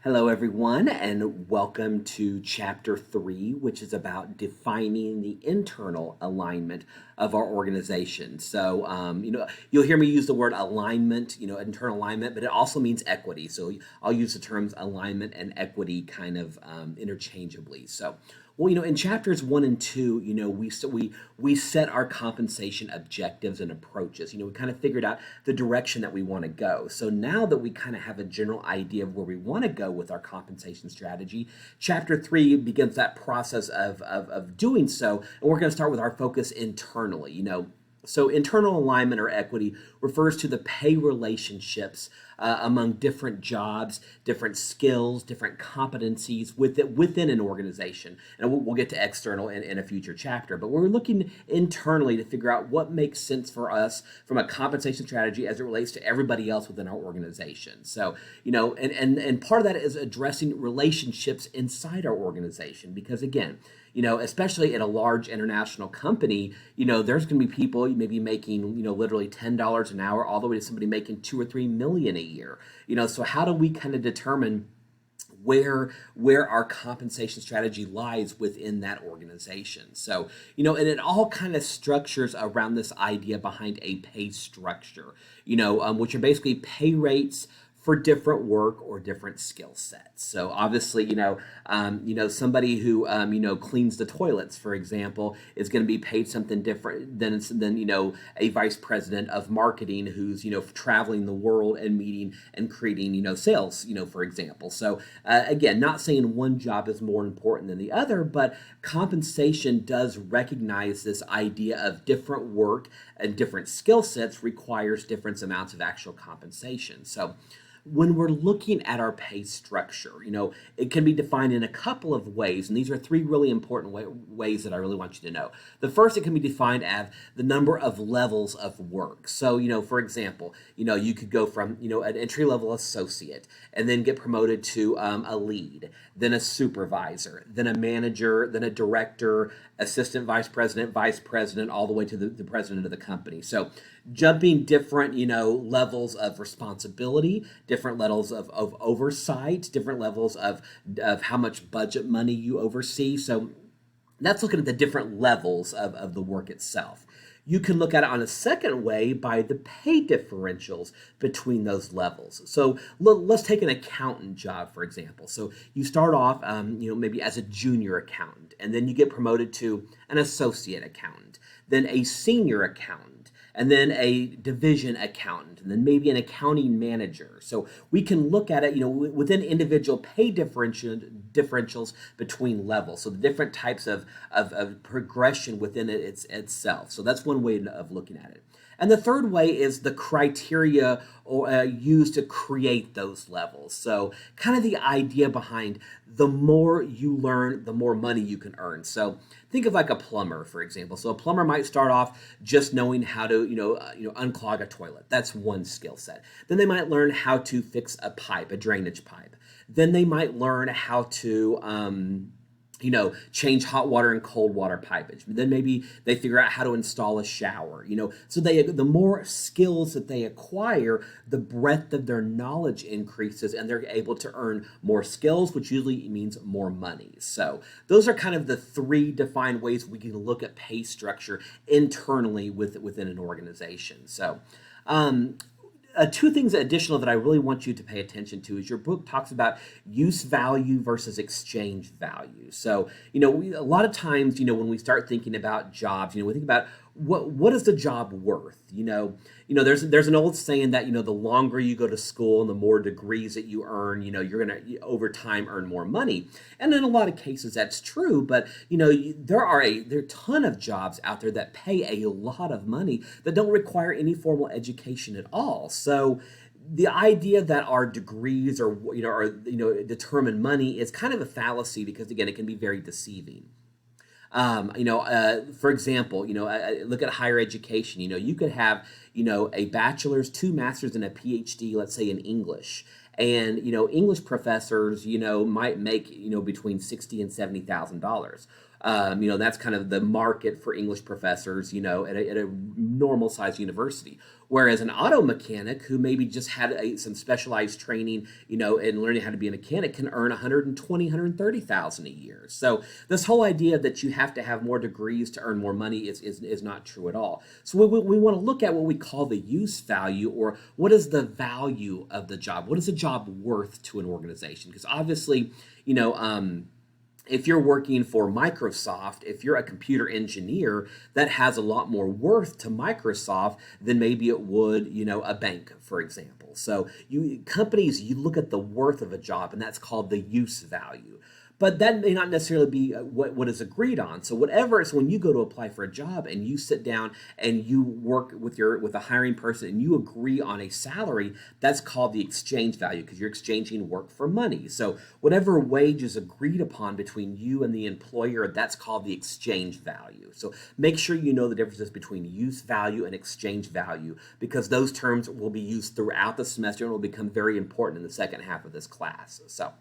Hello, everyone, and welcome to Chapter 3, which is about defining the internal alignment of our organization. You'll hear me use the word alignment, internal alignment, but it also means equity. So, I'll use the terms alignment and equity kind of interchangeably. In chapters 1 and 2, we set our compensation objectives and approaches. We kind of figured out the direction that we want to go. So now that we kind of have a general idea of where we want to go with our compensation strategy, chapter 3 begins that process of doing so. And we're going to start with our focus internally. So, internal alignment or equity refers to the pay relationships among different jobs, different skills, different competencies within an organization. And we'll get to external in a future chapter. But we're looking internally to figure out what makes sense for us from a compensation strategy as it relates to everybody else within our organization. And part of that is addressing relationships inside our organization. Because again, especially in a large international company, there's going to be people maybe making, literally $10 an hour all the way to somebody making 2 or 3 million a year. So how do we kind of determine where our compensation strategy lies within that organization? And it all kind of structures around this idea behind a pay structure, which are basically pay rates for different work or different skill sets. So obviously, somebody who cleans the toilets, for example, is going to be paid something different than a vice president of marketing who's traveling the world and meeting and creating sales, for example. So again, not saying one job is more important than the other, but compensation does recognize this idea of different work and different skill sets requires different amounts of actual compensation. So when we're looking at our pay structure, it can be defined in a couple of ways, and these are 3 really important ways that I really want you to know. The first, it can be defined as the number of levels of work. So, for example, you could go from, an entry-level associate and then get promoted to a lead, then a supervisor, then a manager, then a director, assistant vice president, all the way to the president of the company. So jumping different, levels of responsibility, different levels of oversight, different levels of how much budget money you oversee. So that's looking at the different levels of the work itself. You can look at it on a second way by the pay differentials between those levels. So let's take an accountant job, for example. So you start off, maybe as a junior accountant, and then you get promoted to an associate accountant, then a senior accountant, and then a division accountant, and then maybe an accounting manager. So we can look at it, within individual pay differentials between levels. So the different types of progression within it itself. So that's one way of looking at it. And the third way is the criteria used to create those levels. So kind of the idea behind the more you learn, the more money you can earn. So think of like a plumber, for example. So a plumber might start off just knowing how to, unclog a toilet. That's one skill set. Then they might learn how to fix a pipe, a drainage pipe. Then they might learn how to, change hot water and cold water pipage. Then maybe they figure out how to install a shower, So the more skills that they acquire, the breadth of their knowledge increases and they're able to earn more skills, which usually means more money. So those are kind of the 3 defined ways we can look at pay structure internally within an organization. So, 2 things additional that I really want you to pay attention to is your book talks about use value versus exchange value. So, a lot of times, when we start thinking about jobs, we think about what is the job worth? There's an old saying that, the longer you go to school and the more degrees that you earn, you're going to over time earn more money. And in a lot of cases that's true, but there are a ton of jobs out there that pay a lot of money that don't require any formal education at all. So the idea that our degrees determine money is kind of a fallacy because again, it can be very deceiving. For example, look at higher education. You could have, a bachelor's, 2 masters, and a PhD, let's say in English. And, English professors, might make, between $60,000 and $70,000. That's kind of the market for English professors, at a normal sized university. Whereas an auto mechanic who maybe just had some specialized training, and learning how to be a mechanic can earn 120, 130,000 a year. So this whole idea that you have to have more degrees to earn more money is not true at all. So we want to look at what we call the use value, or what is the value of the job? What is a job worth to an organization? Because obviously, if you're working for Microsoft, if you're a computer engineer, that has a lot more worth to Microsoft than maybe it would, a bank, for example. So you look at the worth of a job, and that's called the use value. But that may not necessarily be what is agreed on. So when you go to apply for a job and you sit down and you work with a hiring person and you agree on a salary, that's called the exchange value, because you're exchanging work for money. So whatever wage is agreed upon between you and the employer, that's called the exchange value. So make sure you know the differences between use value and exchange value, because those terms will be used throughout the semester and will become very important in the second half of this class. So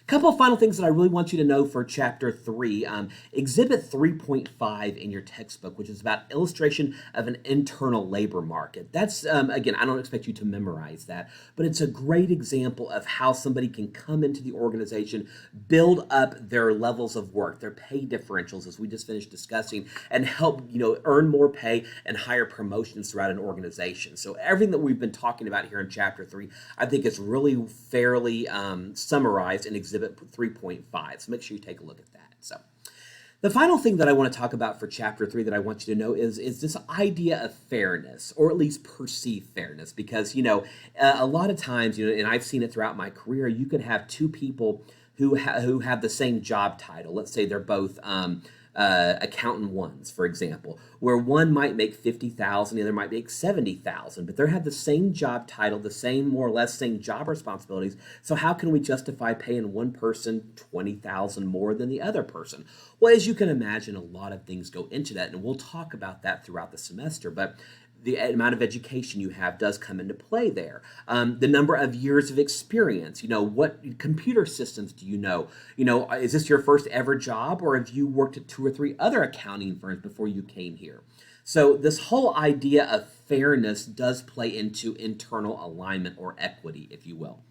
couple of final things that I really want you to know for Chapter 3. Exhibit 3.5 in your textbook, which is about illustration of an internal labor market. That's, again, I don't expect you to memorize that, but it's a great example of how somebody can come into the organization, build up their levels of work, their pay differentials, as we just finished discussing, and help, earn more pay and higher promotions throughout an organization. So everything that we've been talking about here in Chapter 3, I think is really fairly summarized in Exhibit 3.5. So make sure you take a look at that. So the final thing that I want to talk about for Chapter 3 that I want you to know is this idea of fairness, or at least perceived fairness, because, a lot of times, and I've seen it throughout my career, you could have two people who have the same job title. Let's say they're both accountant ones, for example, where one might make 50,000, the other might make 70,000, but they have the same job title, the same, more or less, same job responsibilities. So how can we justify paying one person 20,000 more than the other person? Well, as you can imagine, a lot of things go into that, and we'll talk about that throughout the semester. But the amount of education you have does come into play there. The number of years of experience, what computer systems do you know? Is this your first ever job, or have you worked at 2 or 3 other accounting firms before you came here? So this whole idea of fairness does play into internal alignment, or equity, if you will.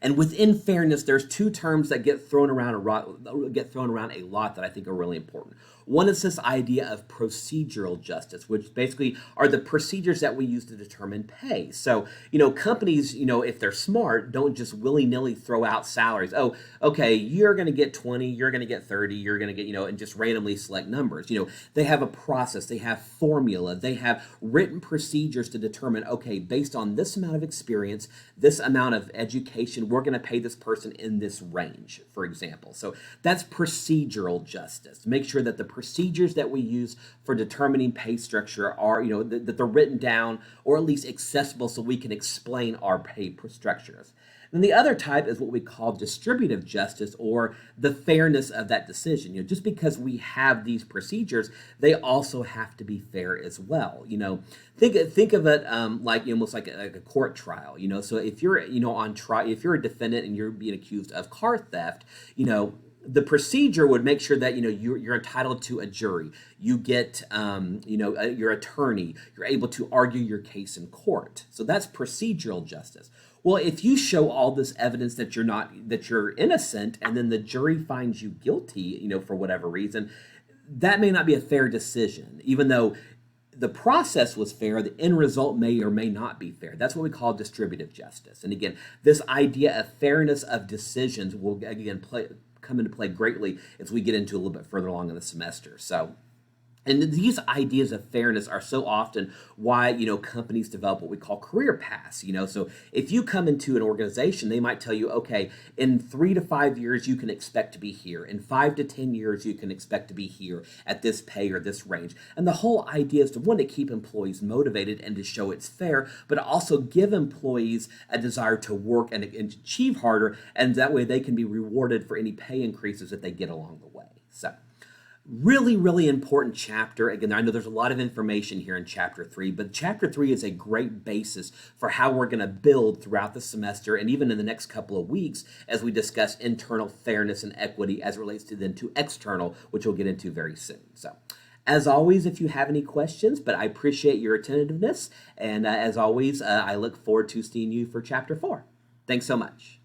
And within fairness, there's 2 terms that get thrown around a lot that I think are really important. One is this idea of procedural justice, which basically are the procedures that we use to determine pay. So, companies, if they're smart, don't just willy-nilly throw out salaries. Oh, okay, you're going to get 20, you're going to get 30, you're going to get, and just randomly select numbers. They have a process, they have formula, they have written procedures to determine, okay, based on this amount of experience, this amount of education, we're going to pay this person in this range, for example. So that's procedural justice. Make sure that the procedures that we use for determining pay structure are, that they're written down, or at least accessible, so we can explain our pay structures. And the other type is what we call distributive justice, or the fairness of that decision. Just because we have these procedures, they also have to be fair as well. Think of it like almost like a court trial. So if you're on trial, if you're a defendant and you're being accused of car theft, the procedure would make sure that you're entitled to a jury. You get your attorney. You're able to argue your case in court. So that's procedural justice. Well, if you show all this evidence that you're innocent, and then the jury finds you guilty, for whatever reason, that may not be a fair decision, even though the process was fair. The end result may or may not be fair. That's what we call distributive justice. And again, this idea of fairness of decisions will again come into play greatly as we get into a little bit further along in the semester. And these ideas of fairness are so often why, companies develop what we call career paths. So if you come into an organization, they might tell you, okay, in 3 to 5 years, you can expect to be here. In 5 to 10 years, you can expect to be here at this pay or this range. And the whole idea is to keep employees motivated and to show it's fair, but also give employees a desire to work and achieve harder. And that way they can be rewarded for any pay increases that they get along the way. So Really, really important chapter. Again, I know there's a lot of information here in chapter three, but chapter three is a great basis for how we're going to build throughout the semester and even in the next couple of weeks as we discuss internal fairness and equity as it relates to then to external, which we'll get into very soon. So, as always, if you have any questions, but I appreciate your attentiveness. And as always, I look forward to seeing you for chapter four. Thanks so much.